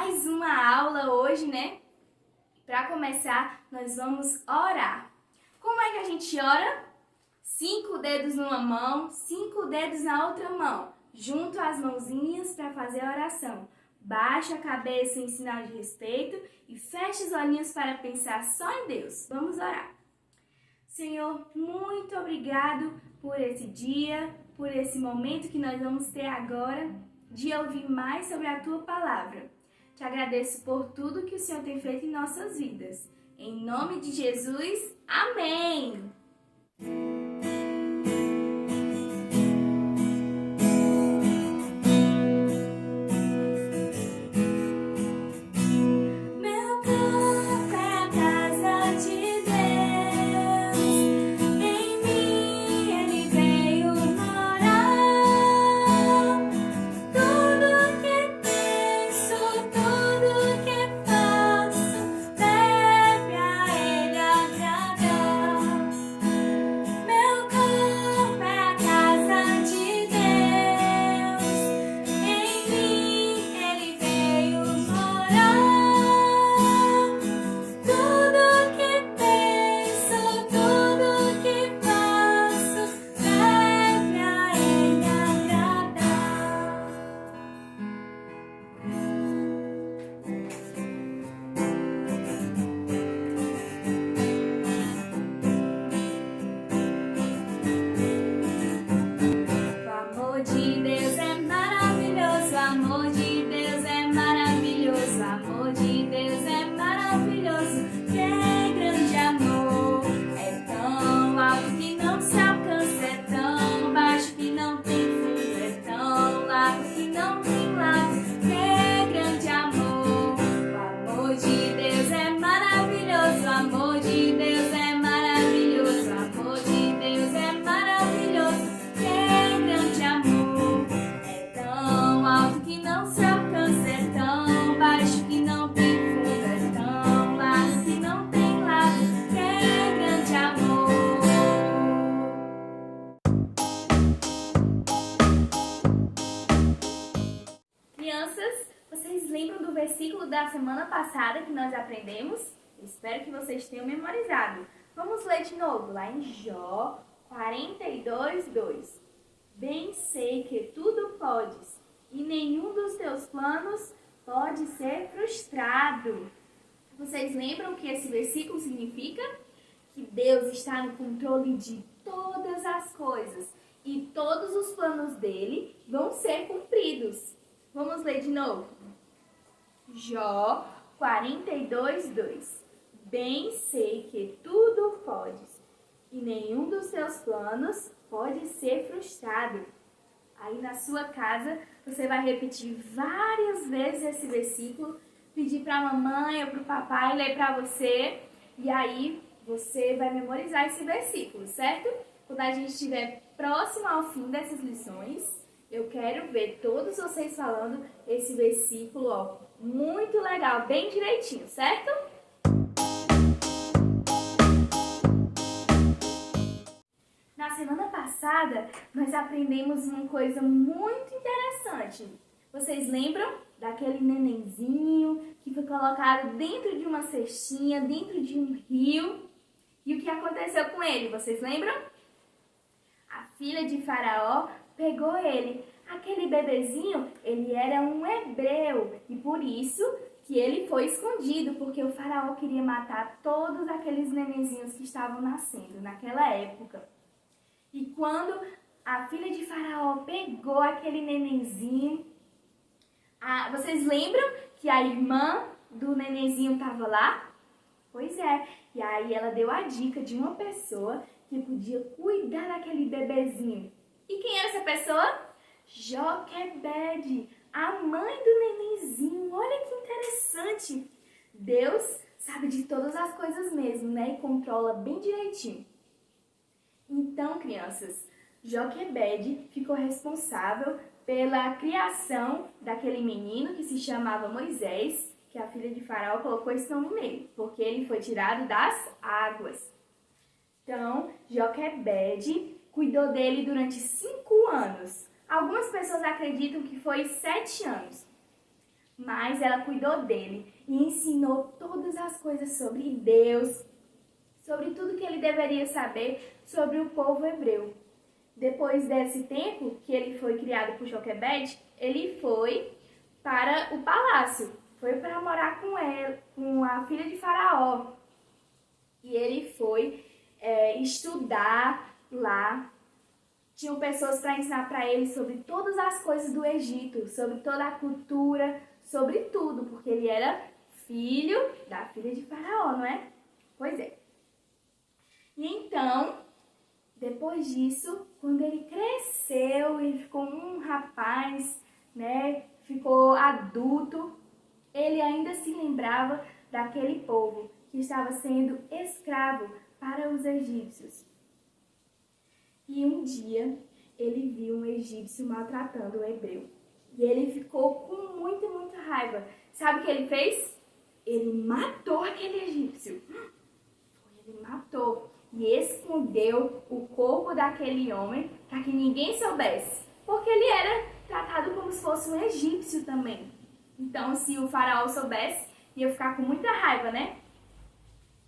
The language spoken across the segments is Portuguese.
mais uma aula hoje, né? Para começar, nós vamos orar. Como é que a gente ora? 5 dedos numa mão, 5 dedos na outra mão. Junto as mãozinhas para fazer a oração. Baixa a cabeça em sinal de respeito e fecha os olhinhos para pensar só em Deus. Vamos orar. Senhor, muito obrigado por esse dia, por esse momento que nós vamos ter agora de ouvir mais sobre a Tua Palavra. Te agradeço por tudo que o Senhor tem feito em nossas vidas. Em nome de Jesus, amém! Crianças, vocês lembram do versículo da semana passada que nós aprendemos? Eu espero que vocês tenham memorizado. Vamos ler de novo, lá em Jó 42:2. Bem sei que tudo podes, e nenhum dos teus planos pode ser frustrado. Vocês lembram o que esse versículo significa? Que Deus está no controle de todas as coisas e todos os planos dele vão ser cumpridos. Vamos ler de novo. Jó 42:2. Bem sei que tudo podes, e nenhum dos teus planos pode ser frustrado. Aí na sua casa, você vai repetir várias vezes esse versículo, pedir para a mamãe ou para o papai ler para você, e aí você vai memorizar esse versículo, certo? Quando a gente estiver próximo ao fim dessas lições, eu quero ver todos vocês falando esse versículo, ó, muito legal, bem direitinho, certo? Na semana passada, nós aprendemos uma coisa muito interessante. Vocês lembram daquele nenenzinho que foi colocado dentro de uma cestinha, dentro de um rio? E o que aconteceu com ele, vocês lembram? A filha de Faraó pegou ele. Aquele bebezinho, ele era um hebreu e por isso que ele foi escondido, porque o faraó queria matar todos aqueles nenenzinhos que estavam nascendo naquela época. E quando a filha de Faraó pegou aquele nenenzinho, vocês lembram que a irmã do nenenzinho estava lá? Pois é, e aí ela deu a dica de uma pessoa que podia cuidar daquele bebezinho. E quem era essa pessoa? Joquebede, a mãe do nenenzinho. Olha que interessante. Deus sabe de todas as coisas mesmo, né? E controla bem direitinho. Então, crianças, Joquebede ficou responsável pela criação daquele menino que se chamava Moisés, que a filha de Faraó colocou esse nome nele, porque ele foi tirado das águas. Então, Joquebede cuidou dele durante 5 anos. Algumas pessoas acreditam que foi 7 anos. Mas ela cuidou dele e ensinou todas as coisas sobre Deus, sobre tudo que ele deveria saber sobre o povo hebreu. Depois desse tempo que ele foi criado por Joquebede, ele foi para o palácio, foi para morar com ela, com a filha de Faraó. E ele foi estudar lá. Tinham pessoas para ensinar para ele sobre todas as coisas do Egito, sobre toda a cultura, sobre tudo, porque ele era filho da filha de Faraó, não é? Pois é. E então, depois disso, quando ele cresceu e ficou um rapaz, né, ficou adulto, ele ainda se lembrava daquele povo que estava sendo escravo para os egípcios. E um dia ele viu um egípcio maltratando um hebreu. E ele ficou com muita raiva. Sabe o que ele fez? Ele matou aquele egípcio. Ele matou e escondeu o corpo daquele homem para que ninguém soubesse. Porque ele era tratado como se fosse um egípcio também. Então, se o faraó soubesse, ia ficar com muita raiva, né?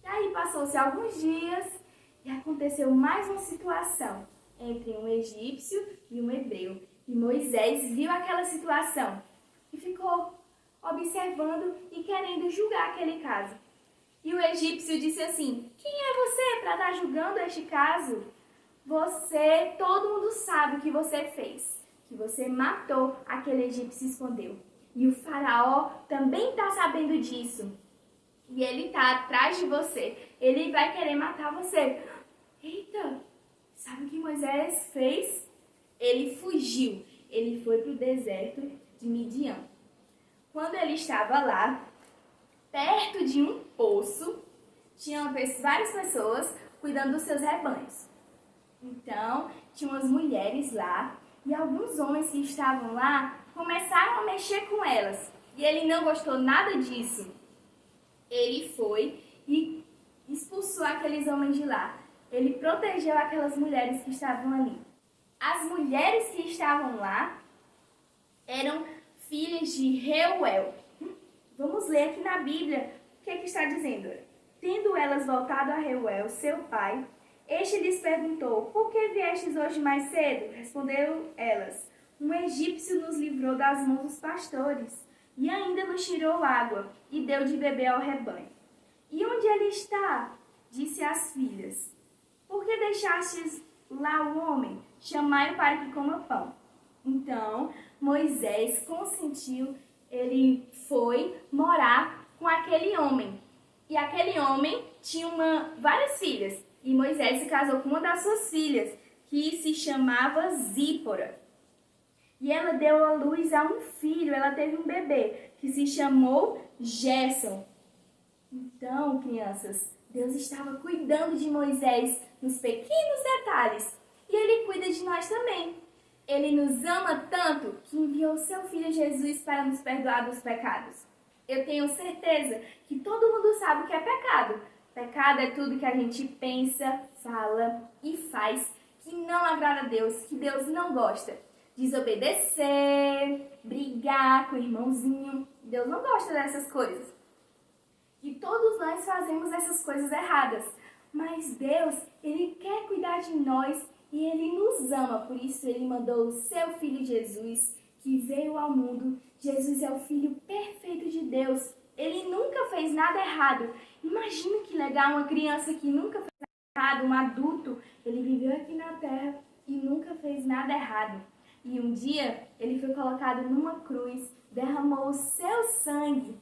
E aí passou-se alguns dias e aconteceu mais uma situação entre um egípcio e um hebreu. E Moisés viu aquela situação e ficou observando e querendo julgar aquele caso. E o egípcio disse assim: quem é você para estar julgando este caso? Todo mundo sabe o que você fez, que você matou aquele egípcio e escondeu. E o faraó também está sabendo disso. E ele está atrás de você. Ele vai querer matar você. Eita, sabe o que Moisés fez? Ele fugiu. Ele foi para o deserto de Midian. Quando ele estava lá, perto de um poço, tinham várias pessoas cuidando dos seus rebanhos. Então, tinham as mulheres lá e alguns homens que estavam lá começaram a mexer com elas. E ele não gostou nada disso. Ele foi e expulsou aqueles homens de lá. Ele protegeu aquelas mulheres que estavam ali. As mulheres que estavam lá eram filhas de Reuel. Vamos ler aqui na Bíblia o que está dizendo. Tendo elas voltado a Reuel, seu pai, este lhes perguntou: por que viestes hoje mais cedo? Responderam elas: um egípcio nos livrou das mãos dos pastores e ainda nos tirou água e deu de beber ao rebanho. E onde ele está? Disse às filhas: por que deixastes lá o homem? Chamai-o para que coma pão. Então Moisés consentiu, ele foi morar com aquele homem. E aquele homem tinha várias filhas. E Moisés se casou com uma das suas filhas, que se chamava Zípora. E ela deu à luz a um filho, ela teve um bebê, que se chamou Gerson. Então, crianças, Deus estava cuidando de Moisés nos pequenos detalhes. E Ele cuida de nós também. Ele nos ama tanto que enviou seu Filho Jesus para nos perdoar dos pecados. Eu tenho certeza que todo mundo sabe o que é pecado. Pecado é tudo que a gente pensa, fala e faz que não agrada a Deus, que Deus não gosta. Desobedecer, brigar com o irmãozinho. Deus não gosta dessas coisas. E todos nós fazemos essas coisas erradas. Mas Deus, Ele quer cuidar de nós e Ele nos ama. Por isso Ele mandou o seu Filho Jesus, que veio ao mundo. Jesus é o Filho perfeito de Deus. Ele nunca fez nada errado. Imagina que legal, uma criança que nunca fez nada errado, um adulto. Ele viveu aqui na terra e nunca fez nada errado. E um dia ele foi colocado numa cruz, derramou o seu sangue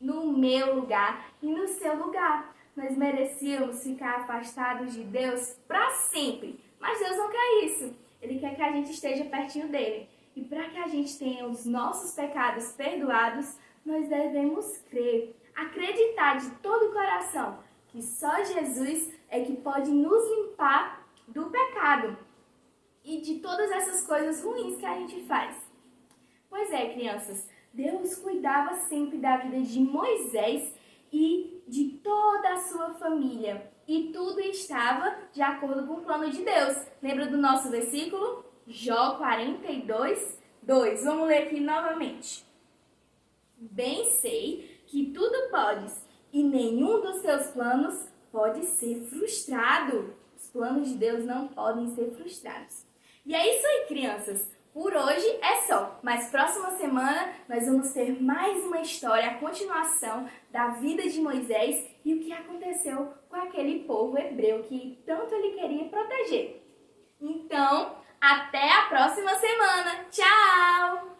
no meu lugar e no seu lugar. Nós merecíamos ficar afastados de Deus para sempre. Mas Deus não quer isso. Ele quer que a gente esteja pertinho dele. E para que a gente tenha os nossos pecados perdoados, nós devemos crer, acreditar de todo o coração que só Jesus é que pode nos limpar do pecado e de todas essas coisas ruins que a gente faz. Pois é, crianças, Deus cuidava sempre da vida de Moisés e de toda a sua família. E tudo estava de acordo com o plano de Deus. Lembra do nosso versículo? Jó 42, 2. Vamos ler aqui novamente. Bem sei que tudo podes e nenhum dos seus planos pode ser frustrado. Os planos de Deus não podem ser frustrados. E é isso aí, crianças. Por hoje é só, mas próxima semana nós vamos ter mais uma história, a continuação da vida de Moisés e o que aconteceu com aquele povo hebreu que tanto ele queria proteger. Então, até a próxima semana. Tchau!